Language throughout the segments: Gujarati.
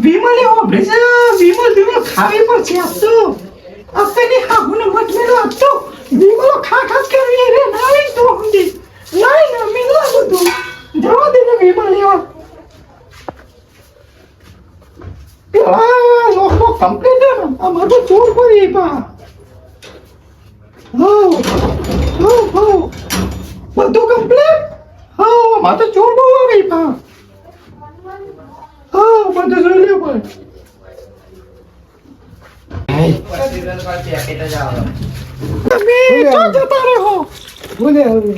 વિમલ એવો ભેસે વિમલ ખાવી પડશે આપ તો આપને હાહુને મત મેલો આપ તો વિમલ ખા કરી રે નાઈ તો હંદી નાઈ ના મિલા બધું જવા દે ને વિમલ એવો પેલા લોકો કમ્પ્લીટ હે ને આ મારો ચોર પડી પા હો બધું કમ્પ્લીટ હા મારો ચોર બહુ આવી પા હા બધું જોઈ લે પણ તમે ક્યાં જતા રહો બોલે હવે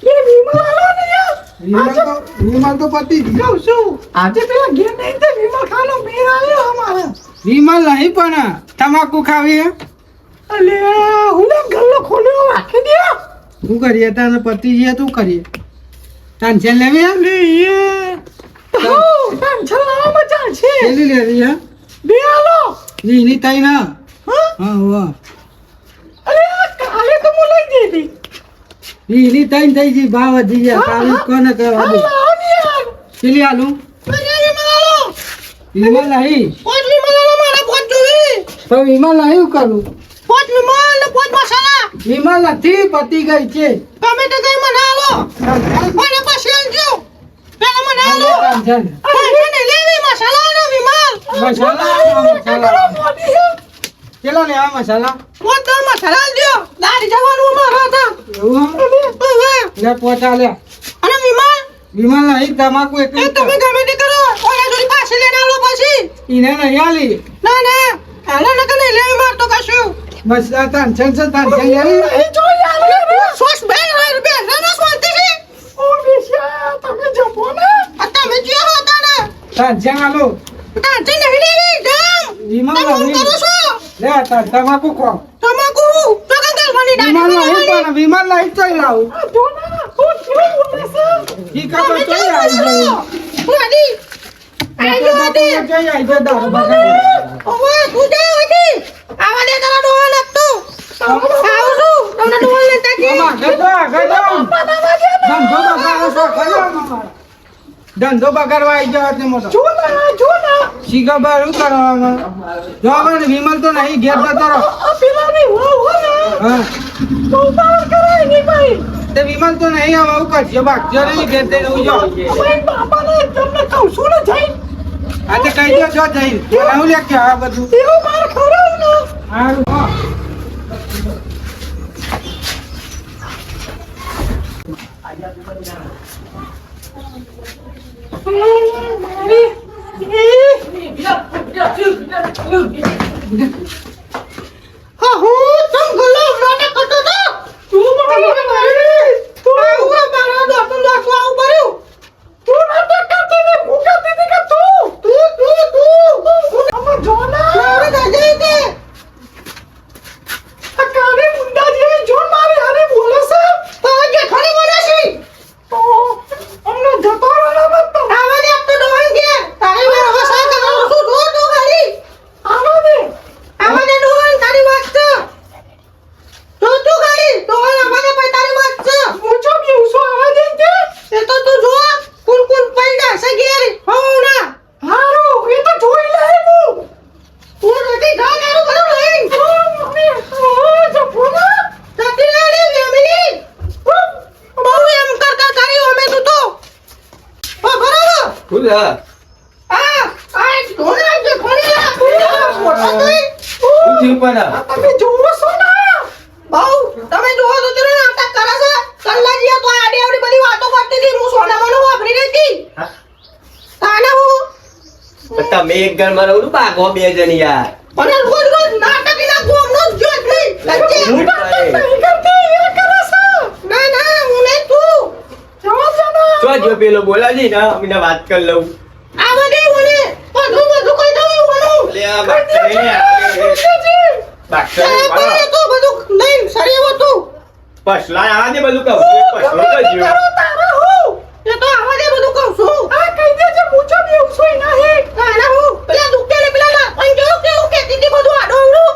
ये विमल आला ने यार विमल तो पति जाओ सो आज पेला गेम नहीं थे विमल खानो मेरा आया हमारा વિમલ નહીં પણ તમાકુ ખાવી હે अले हुने गल्लो खोल्यो રાખી દે શું કરીએ તારે પતિ છે તું કરીએ ટેન્શન લેવી હે ले ये हो टेंशन ना मचा छे કેલી લેવી હે બે આલો ની તઈ ના હા હા હો અરે કાલે તો મોલાઈ દીધી ની તઈ થઈ જી ભાવ વધી ગયા કાલે કોને કરવા દે અલ્લાહ ની યાર કેલી આલુ અરે વિમલ આલો વિમલ નહીં પોચ વિમલ આલો મારા પોચ જોવી તો વિમલ નહીં કરું પોચ વિમલ ને પોચ મસાલા વિમલ નથી પતિ ગઈ છે તમે તો કઈ મને આલો મને પછી આલજો પેલા મને આલો ટેન્શન અરે ને લેવી મસાલા ને વિમલ મસાલા કેલા લેવા મસાલા પોચ મસાલા આલજો દાડી જવાનું મારા હતા એવું લે પોચા લે અને વિમલ વિમલ નહીં તમાકુ એક એ તમે ગમે તે કરો ઓલા જોડી પાછી લઈને આલો પછી ઈને નહીં આલી ના ના આલા નકર નહીં લેવી માર તો કશું બસ આ ટેન્શન છે ટેન્શન લેવી એ જો યાર સોસ બે ના કોણતી છે ઓ વિશા તમે જપો ને તમે જે હતા ને ટેન્શન આલો તાંચી નહીં લેવી જામ વિમલ તમે નહીં કરો છો લે તમાકુ ખો તમાકુ તો કંગાલ બની વિમલ નહીં પણ વિમલ નહીં ચોઈ લાવું જો ના ઓ કેવું બોલે છે ઈ કાકો ચોઈ આવી જાય લાડી આઈ જો દે ચોઈ આવી જાય દારૂ બગાડી ઓવે તું જા ઓથી આવા દે તારા ડોહા લાગતો આવું છું તમને ડોહા લેતા કે મામા ધંધો બગાડવા આવી જાવ તે મોટો જો ના શીખા બાર શું કરવામાં જો મને વિમલ તો નહીં ઘેર જતો રહો આ પેલા ની હો ને હા તો પાવર કરાય નહીં ભાઈ તે વિમલ તો નહીં આવું આવું કરશે બાકી નહીં ઘેર જઈને ઉજો ભાઈ બાપાને તમને કહું છું ને જઈ આ તે કઈ દો જો જઈ હું લે કે આ બધું એવો માર ખવડાવ ને હારું હા હા હું તમ ગલો નાટક કરતો તો તું મને મારી તું આવું મારા દોસ્ત આવું કર્યું તું નાટક કરતી ને ભૂકા દીધી કે તું અમે જોના અરે દાદી તે આ કાને મુંડા જે જોન મારે હારે બોલે છે તારા કે ખરી બોલે છે તો અમને જતો રહો મત તો આવા દે તો ડોહન કે તારી મે હવે સા કરવાનું શું જો તું ખાલી આવા દે ડોહન તારી વાત છે તો તું ખાલી ડોહન આવા દે પછી તારી વાત છે મુજો બી ઉસો આવા દે કે એ તો તું જો કુન પૈડા છે ઘેર હો ના હારો એ તો જોઈ લે હું નથી જા નારું બધું લઈ મમ્મી જો ફોના જતી રહી ફેમિલી બહુ એમ કરતા કર્યું અમે તું તો બરાબર ખુદા આ ઢોળા જે ખોલી મોટા થઈ ઉઠી પડા તમે જોવો છો ને બહુ તમે જોવો તો તને નાટક કરે છે કલ્લાજીયા તો આડી આવડી બધી વાતો કરતી હતી હું સોનામાનું વાપરી રહી હતી તાને હું તમે એક ઘર માં રહું બાગો બે જણ યાર પણ રોજ નાટક ના ગોમનો જ જો નહીં લજે હું કરે? નહીં કરતી એ કરે છે ના હું નહીં તું જવાબ જાનો તો જો પેલો બોલાજી ને અમને વાત કરી લઉં આ બધી મને બધું કહી દઉં બોલું લે આ બાકરે બાકરે તો બધું લઈને સરીવો તું પસલા આ દે બધું કહું પસલો તો જો તારા હું એ તો આવા દે બધું કહું છું આ કહી દે છે પૂછો બી ઉસોય નહીં કાના હું પેલા દુખે ને પેલા ના પણ જો કેવું કે દીદી બધું આડોંગું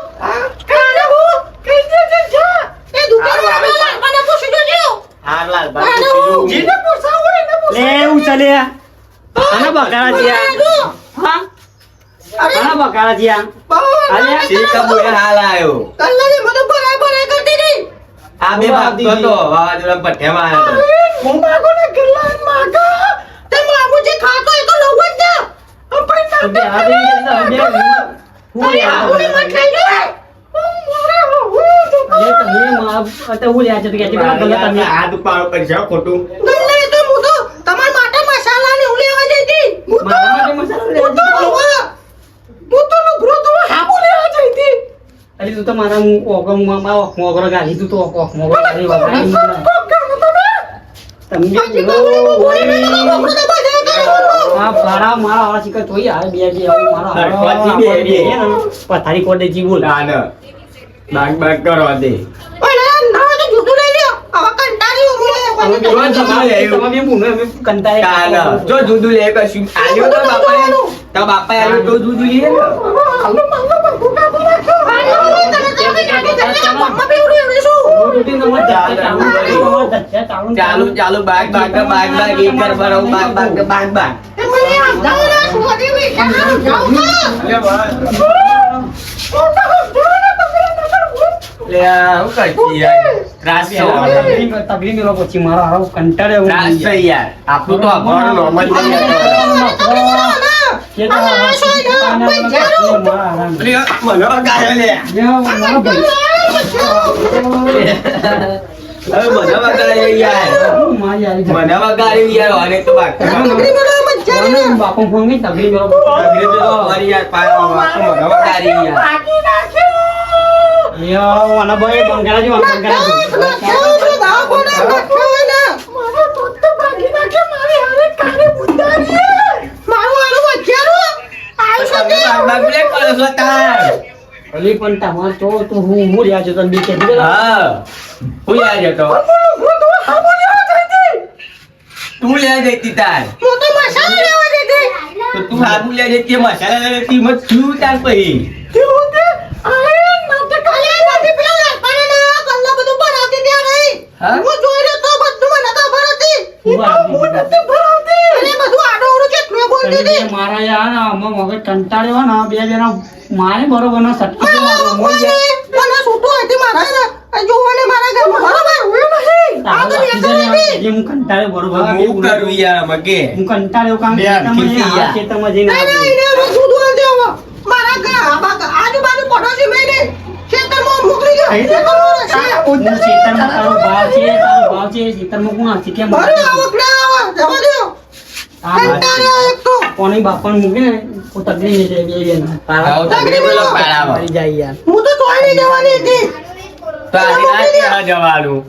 કાના હું કહી દે છે જા એ દુખે ને પેલા મને પૂછી જોજો હાર લાલ કાના બાકી હું જીને પૂછાવ હોય ને પૂછાવ લે હું ચલે આના બગાડા છે હા ઘણા બકાલા છે આ. અલ્યા, શી ખબર એ હાલ આયો કલ્લાની મને ભરાય ભરાય કરતી હતી. આ બે ભાગતો હતો વાવાઝોડા પઠ્ઠેમાં આવ્યો હતો હું માગો ને કલ્લાન માગો. તે મામુજી ખાતો એ તો લઉં જ ના. તો બે આ બે હું અરે યાર આબુને મત લઈ લે. તમે અત્યારે હું યાર છે તો કે છે પેલા ગલત તમે હાથ ઉપાડો કરી છે ખોટું ગલ્લા એ તો હું તો તમારા માટે મસાલા ને લેવા જઈ હતી. હું તો મારા માટે મસાલો લેવા હું તો જઈ હતી? હું તો લુગડો તો હાબુ લેવા જઈ હતી. અરે તું તો મારા ઓગરો ગાલી તું તો ઓગરો ગાલી વગાડી મને. તમે આ પારા મારા આવા શીખર જોઈ આવે બે બે આવું મારા હરખવાથી બે બે. પથારી કોડે જીવું તાન બાગ બાગ કરો દે પણ ના તો જુદું લઈ લ્યો. આવા કંટાળી ઉભી તાન જો દૂધ લે કશું આલ્યો તો બાપાએ આલ્યો તો દૂધ લે ને ચાલુ ચાલુ બાગ બાગ ને બાગ બાગ એક કર બરો બાગ બાગ ને બાગ બાગ લે હું કરતી યાર ત્રાસ છે તગડી મેલો પછી મારો હારો કંટાળે એવું ત્રાસ છે યાર આપણું તો આપણો નોર્મલ છે કે તો મારા મને ગાય લે હવે મને વગાડ્યો યાર મને વગાડ્યું યાર અને તો બાકી બાપુ ફોન નહીં તગડી મેલો અગરે તો મારી યાર પાયો મને વગાડી યાર યો આના ભાઈ બંગાળા જો બાગ લે કરો છો તાર અલી પણ તમાર તો તું હું રહ્યા છો તને બીકે દીધો હા હું યાર જતો તું લે જતી તાર તો તું હાબુ લે જતી મસાલા લે જતી મત શું તાર પછી મારા યાર આમાં મગજ કંટાળ્યો ને બે જણા મારે બરોબર ના સટકી હું કંટાળ્યો બરોબર હું કરું યાર મગે હું કંટાળ્યો કામ બે ખીચી યાર. ખેતરમાં જઈને આવ્યો. હું ખેતરમાં તારો ભાવ છે ખેતરમાં કોણ હશે કેમ કોની બાપાને મૂકે ને તો તકલીફ નહીં થાય બે બેના. આવો તગડી પેલો પાડાવો મરી જાય યાર હું તો તોય નહીં જવાની હતી. તો આજે ના ક્યાં જવાનું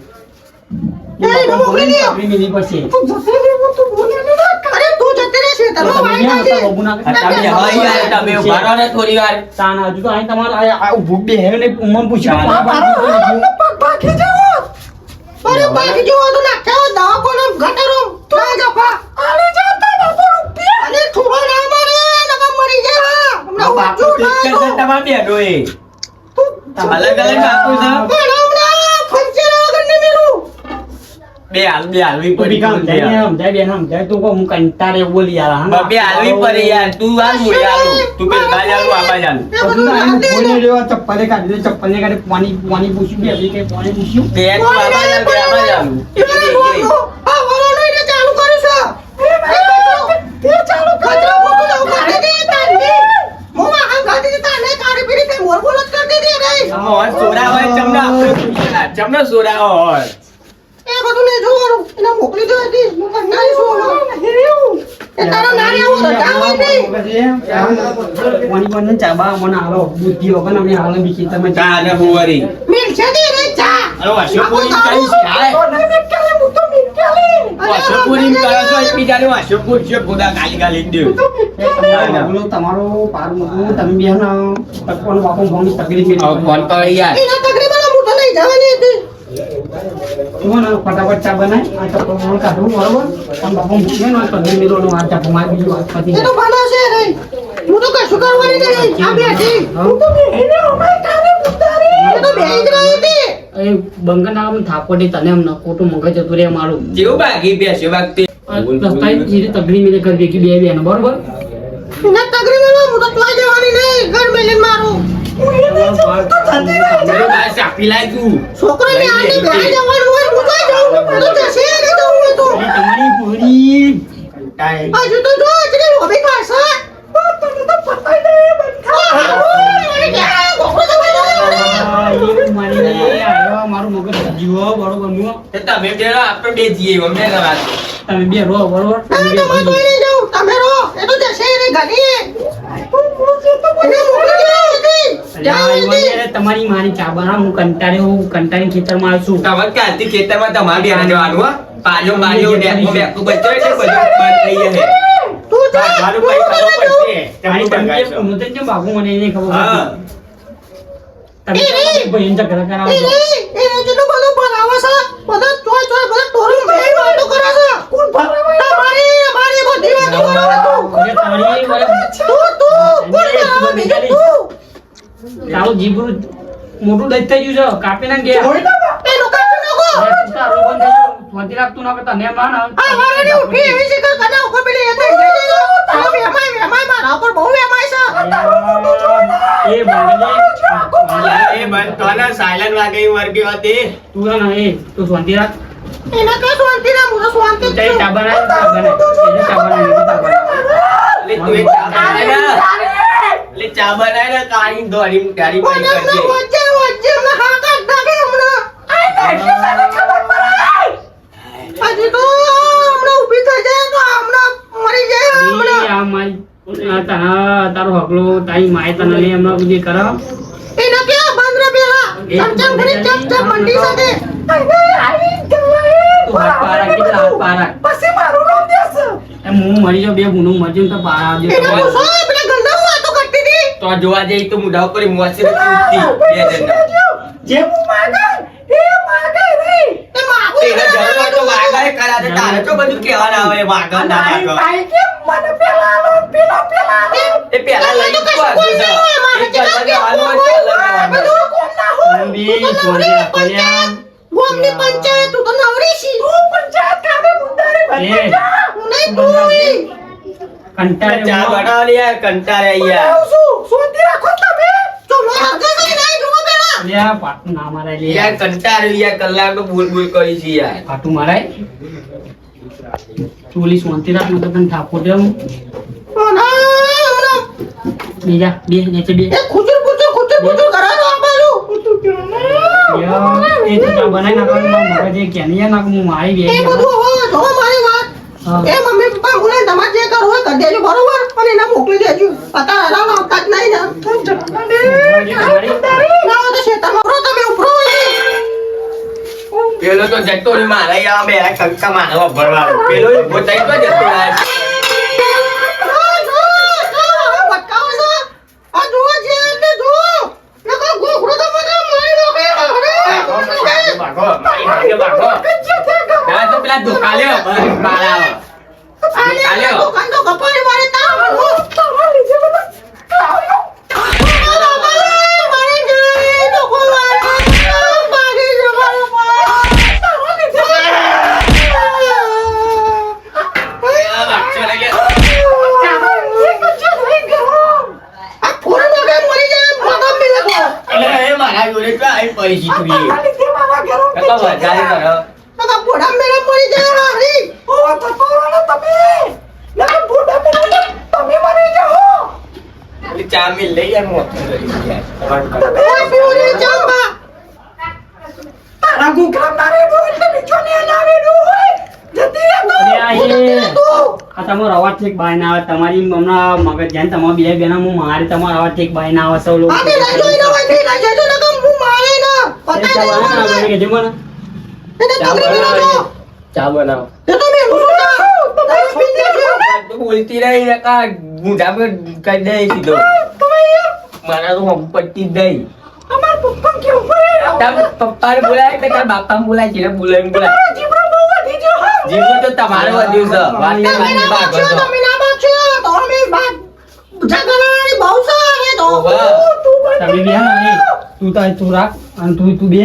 તકલીફ મિલી પછી તું જતી રહી, હું તો બોલ્યો નહીં ને. અરે તું જતી રહી, ખેતરમાં તમે વાઈ ગયા નાખી. હતા બબુના તમે હવે યાર તમે ઉભા રહો ને થોડી વાર તાન હજુ તો અહીં તમારે આ ઊભું બે હે ને ઉમર પૂછ્યું મારો હાથનો પગ ભાગી જવો. અરે ભાગી જવો તો નાખ્યા દવાખાને ગટરો ના જપા. આલી જાતા બાપા રૂપિયા. અરે થોડો ના મારે નકર મરી જાય. હમણાં બાપુ ઊંચું ઠીક ના કરશે આવું. તમારે બેઠો એ તું અલગ અલગ બાપુ છે પણ હમણાં ફંચેરા વગર નહીં મેલું. બે હાલવી પડી કામ થાય સમજાય બેન સમજાય તું કહું હું કંટાળે બોલી યાર હા બે હાલવી પડી યાર તું આ મોડી આલું તું પેલ બાજ આલું આબા જાન એ બધું રાતે બોલી રહ્યો ચપ્પલે કાઢી ચપ્પલે કાઢી પાણી પૂછ્યું બે કે પાણી પૂછ્યું બે તું આબા જાન બે આબા જાન આ વરોનો એને ચાલુ કર્યું છે. તે ચાલુ કચરો મોટું લાવું કાઢી દે તાંડી. હું વાહન કાઢી દે તાંડે કાઢી પીડી તે મોર બોલ જ કરી દે રે. મોહન સોરા હોય ચમના ચમનો સોરા હોય એ બધું ને જોવાનું એને મોકલી દો હતી હું કંટાળી છું એ તારો નાની આવો રજા હોય નહીં. પાણી ચાબા મને હાલો બુદ્ધિ વગર અમે હાલો બીજી તમે ચા ને હુવરી મિલ છે ને રે ચા. અરે વાશોપુરી કઈ ખાય તો નહીં મિટકેલી, હું તો મિટકેલી. વાશોપુરી કરો છો એકબીજાને વાશોપુર છે ખુદા ગાલી ગાલી દે તમારો પાર મૂકવું તમે બેન તકવાનું બાપુ ફોન તકલીફ ફોન કરો યાર એના તકરીબન હું તો લઈ જવાની હતી. ફટાફટ ચા બનાય આ ચપ્પલ કાઢવું બરોબર તમે બાપુ મૂકીએ ને તકલીફ મેળવો આ ચપ્પલ મારી બીજું વાત પતી એ તો બનાવશે રે. હું તો કશું કરવાની નહીં. આ બેઠી. હું તો બેહીને અમારે કાને ઉતારી. એ તો બેહી જ રહી હતી. એ બંગર ના થાપોટી તને એમ ખોટું મગજ જતું રે મારું જેવું બાકી બેસે વાગતી તકલીફ મેળે કરી કે બે બેન બરોબર એને તગરી મેલો હું તો તોય જવાની નહીં ઘર મેલીને મારું આ ચાપી લાય તું છોકરાને આને બેહી જવાનું હોય હું તો જાઉં હું તો જશે ને તો હું તો તમારી પૂરી હજુ તો જો એટલે હોબી કાઢશે તને તો પતાઈ દે મારું મગજ જીવો બરોબર નું તે તમે બે આપણે બે જઈએ અમને કરા તમે બે રો બરોબર તમે તો કોઈ નહીં જાવ તમે રહો એ તો જશે ને ઘણી એને મોકલી દે તમારી મારી ચા બનાવ હું કંટાળી ખેતરમાં આવ્યો છું તમારે ક્યાંથી ખેતરમાં તમારે બેરા જવાનું હો પાજો પાજો ડેકો બેકો બચ્ચો એટલે બધું બંધ થઈ જશે તું જા મારું ભાઈ ખબર પડશે તારી તમે તમે હું તો કેમ બાબુ મને નહીં ખબર હા પડતી તમે ભાઈ ઝઘડા કરાવો છો એને જેટલું બધું ભરાવે છે બધા ચોય ચોય બધા તોરું મેં વાતો કરે છે કોણ ભરાવે તમારી બધી વાતો કરે અરે તારી તું કોણ ભરાવે બીજું તું તારું જીભું મોટું દઈ થઈ ગયું છે કાપી નાખ ગયા એનું કાપી નાખો તારું બંધ થઈ ગયું સ્વાતી રાખતું ના કરતા ને માન આ મારાની ઉઠી એવી છે કે કદા ઉપર પેલી એ થઈ ગઈ તારો વેમાય મારા ઉપર બહુ વેમાય છે એ બાગલે એ બંધ તો ને સાયલન્ટ વાગે વર્ગી હતી તું ના એ તું શાંતિ રાખ એના કા શાંતિ ના મુરો શાંતિ તું તારી ચા બનાય એને ચા બનાય લે તું એક ચા બનાય ને લે ચા બનાય ને કાળી દોડી તારી ભાઈ મને કરજે વચ્ચે મને હા કાઢ નાખે હમણાં આઈ નાખી મને ખબર પડે હજી તો હમણાં ઊભી થઈ જાય તો હમણાં મરી જાય હમણાં આ મારી તારો હકલો તારી માય તને લે હમણાં બધી કરો એના ક્યાં બંધ રે પેલા ચમચમ કરી ચપ મંડી સાથે આવી ગવાય તું હાથ પારા કેટલા હાથ પારા પછી મારું નામ દેસ એમ હું મરી જાઉં બે ગુનું મરી જાઉં તો પારા આવજો એને પૂછો પેલા ગંદા વાતો કરતી હતી તો જોવા જઈ તો મુઢા ઉપર મોસી ઉઠતી બે જણ જે હું માગે એ માગે રે એ માગો તેના જરૂર તો વાગાય કરા દે તારે તો બધું કહેવાના આવે વાગા ના વાગા ભાઈ કે મને પેલા લો પેલા એ પેલા લઈ તો આગળ જા એક જણ હાલમાં ચાલે કોણ ના હોય બી સોની રાખલ્યા ગોમની પંચાયત તું તો નવરી છી તું પંચાયત કામે મુંડારે એ નહીં તું કંટાળે ચા બનાવ લે યાર કંટાળે યાર સોતી રાખો તમે ચલો આગળ નહીં જુઓ પેલા લ્યા પાટું ના મારાય લે યાર કંટાળે યાર કલાક તો બોલ બોલ કરી છે યાર પાટું મારાય ચોલી શાંતિ રાખ નકર તને ઠાપો દે હું બીજા બે નીચે બે એ ખુચર કરે તો આ બાજુ એ તો ચા બનાવી નાખવાનું મારા મગજે કેનિયા નાખ હું મારી બે એ બધું હો જો મારી વાત હા. એ મમ્મી પપ્પા બોલે તમારે જે કરવું હોય કરી દેજો બરોબર અને એને મોકલી દેજો પતા હરાવ આવતા જ નહીં ના તો શેતામાં ઉભરો તમે ઉભરો પેલો તો જતો ની મારા યાર બે કંકા મારવા ભરવાનો પેલો પોતાઈ તો જતો રહે ના તો પેલા ધોકા લ્યો મારા દુકાન તો કપાળી મારે મારા જોડે તો આવી પડી તું વધારે કરો પોડા મેળા મરી જાય હારી ઓ તકોવાનો તમે ના પોડા મેળા તમે મરી જાઓ ચા મિલ લઈ યાર મોત તમે પીઓને જામા તારા ગુકરા મારે બોલ ને બીજો ને લાવે હોય જતી તો આ તમારો અવાજ ઠીક બાય ના આવે તમારી હમણાં મગજ જાય તમારા બે બેના હું મારે તમારો અવાજ ઠીક બાય ના આવે સૌ લોકો આને લઈ જોઈ ના હોય લઈ જજો ને કમ હું મારે ના પતા નહીં કે જીવન એને તગરી મેળો ચા બનાવો એ તો મે હું તમે પી દેજો તું બોલતી રહી ને કા મુઢા પર કરી દે સીધો તમે મારા તો હમ પટ્ટી જ દઈ અમાર પપ્પા કેવું પડે તાર પપ્પાને બોલાય કે તાર બાપાને બોલાય છે બોલાય બોલાય જીબ્રો બહુ વધી ગયો હા જીવું તો તમારે વધ્યું છે વાત કરવાની ભાગ હતો તમે ના બાચો તો મે બાત જગણાની બહુ સારે તો ઓહો. તું તમે બે ના એ તું તો તું રાખ અને તું બે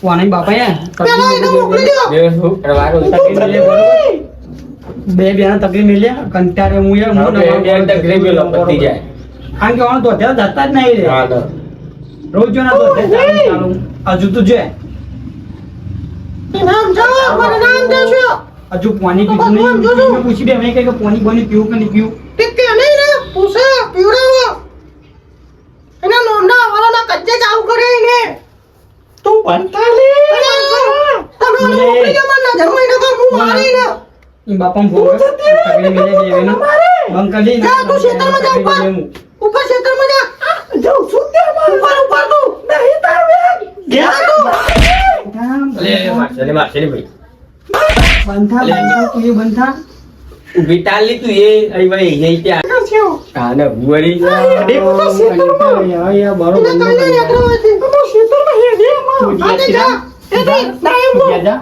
કોને બાપા હે પેલા એને મોકલી દો બે શું કરવાનું તકલીફ લે બરોબર બે બેના તકલીફ મેલ્યા કંટાળે હું યાર હું બે તકલીફ મેલો પતી જાય. કારણ કે ઓણ તો ત્યાં જતા જ નહીં રે હા તો. રોજ જો ના તો ચાલુ ચાલુ હજુ તું જે નામ જો મારું નામ દેશો હજુ પાણી પીવું નહીં મેં પૂછી બે મેં કહે કે પાણી પાણી પીવું કે નહીં પીવું ટીકે નહીં ને પૂછે પીવડાવો એના નોંડા વાળાના કચ્ચે ચાલુ કરે ને તું બનતા લે તમે ઓલો મોકલી દે મને જમાઈ ને તો હું મારી ને ઈ બાપાને ફોન કર તકલીફ મેલે બે ને બંધ કરી દે જા તું ખેતરમાં જા ઉપર ખેતરમાં જા જાઉં છું તે ઉપર તું નહીં તાર વેગ ગયા તું મારશે ને ભાઈ. બંધા તું એ બંધા ઊભી તાલી તું એ અહીં ભાઈ એ ત્યાં. હા ને ભુવારી.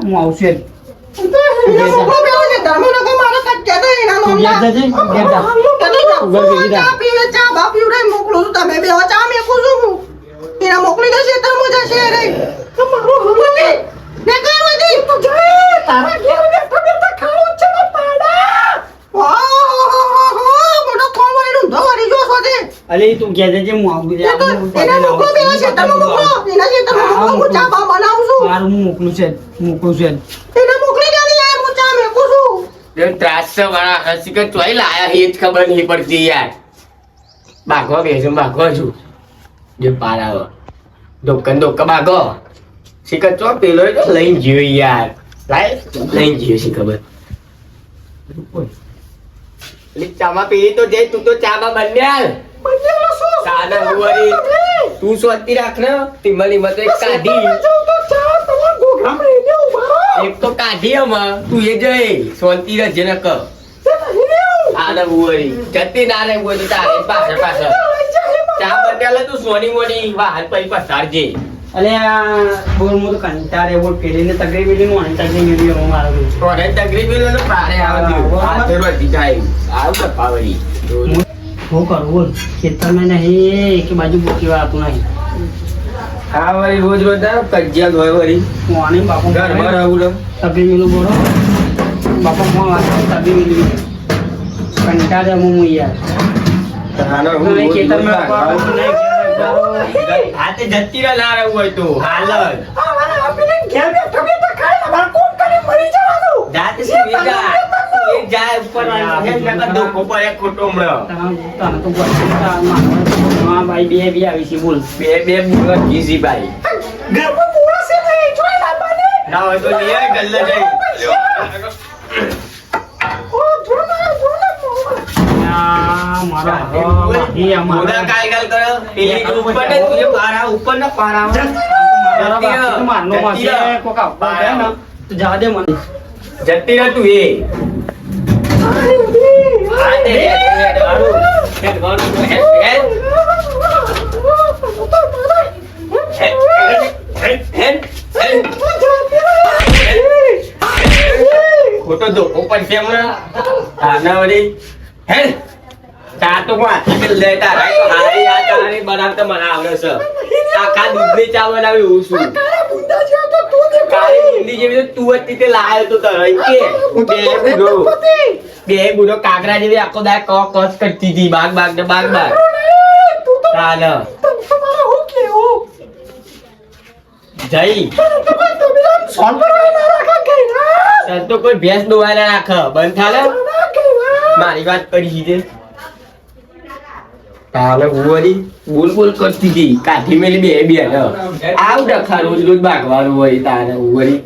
હું આવશે મોકલી દે ખેતરમાં જશે રે તમારો હવે ને કરવાજી તું જા તારા ઘેર બેઠા બેઠા ખાવું છે ને પાડા વાહ મોટો થોમરીનું ધોરી જો સોદે અલે તું કહે છે હું આવું એના મોકલો બે ખેતરમાં મોકલો એના ખેતરમાં મોકલો હું ચા બા બનાવું છું મારું હું મોકલું છે એને મોકલી દે ને યાર હું ચા મેકું છું એ ત્રાસો વાળા હસીકત ચોઈ લાયા એ જ ખબર નહીં પડતી યાર. બાઘો બેસું બાઘો છું જે પારાવો દોકન બાઘો શીખર ચો પેલો તો લઈને જીવ યાર લાય લઈને જીવ શી ખબર ચામાં પીલી તો જઈ તું તો ચામાં બન્યાલ સાદા હુવારી તું સ્વતી રાખ ને ટીમલી મત એક કાઢી એક તો કાઢી આમાં તું એ જઈ સ્વતી રે જનક આદા હુવારી જતી ના રે બોલ તારે પાછળ ચા બન્યાલ તું સોની મોની વાહન પઈ પસારજે. અલે આ બોલ હું તો કંટાળે બોલ પેલીને તકલીફ મેલી નું અને તકલીફ મેલી હું મારું તોરે તકલીફ નો પારે આવતી આ તેરો દીધાઈ આવ પાવરી હું કરું બોલ ખેતરમાં નહીં એક બાજુ બોકી વાળતું નહીં આ વળી રોજ રોજ કજિયા હોય વળી હું આને બાપા ઘરમાં રહું લો તકલીફ મેલું બોલો બાપા ફોન વાંચો તકલીફ મેલી કંટાળે હું યાર તાનો નહીં ખેતરમાં હાથે જતી રહે ના રહું હોય તો હાલ જાતે સી વિજા એ જાય ઉપર હે નકા દુખો પડે ખોટો મળ્યો તને તો હા ભાઈ બે આવી છે બોલ બે મુરત કીસી ભાઈ ઘરમાં મોળા છે ને જોઈ લાબાને ના હોય તો નિયર ગલ્લે જઈ ઓ જોના મોડા કાઈ ગાલ કર્યો પેલી ઉપર ને તુજે પારા ઉપર ને પારા મારનો માસે કોકા પાયા ને તો જા દે મને જતી રહે તું એ આ દે હારું હેડ ગોનું હેડ ખોટો દો ઉપર છે હમણાં આના વળી હેડ ચા તો કોણ હાથી લેતા રાખ હારી આ તારી બનાવતા મને આવડે છે આખા દૂધની ચા બનાવી હું છું કાળી બુંદી જેવી તો તું જ તે લાયો તો તરઈ કે બે બુડો કાગરા જેવી આખો દા કસ કરતી હતી બાગ ને બાગ ચાલ જઈ તો કોઈ ભેંસ દોવાના રાખ બંધ થાલે મારી વાત કરી છે તાલે ઉવરી બોલ કરતી હતી કાઠી મેલી બે આવ ડખા રોજ ભાગવાનું હોય તારે ઉવરી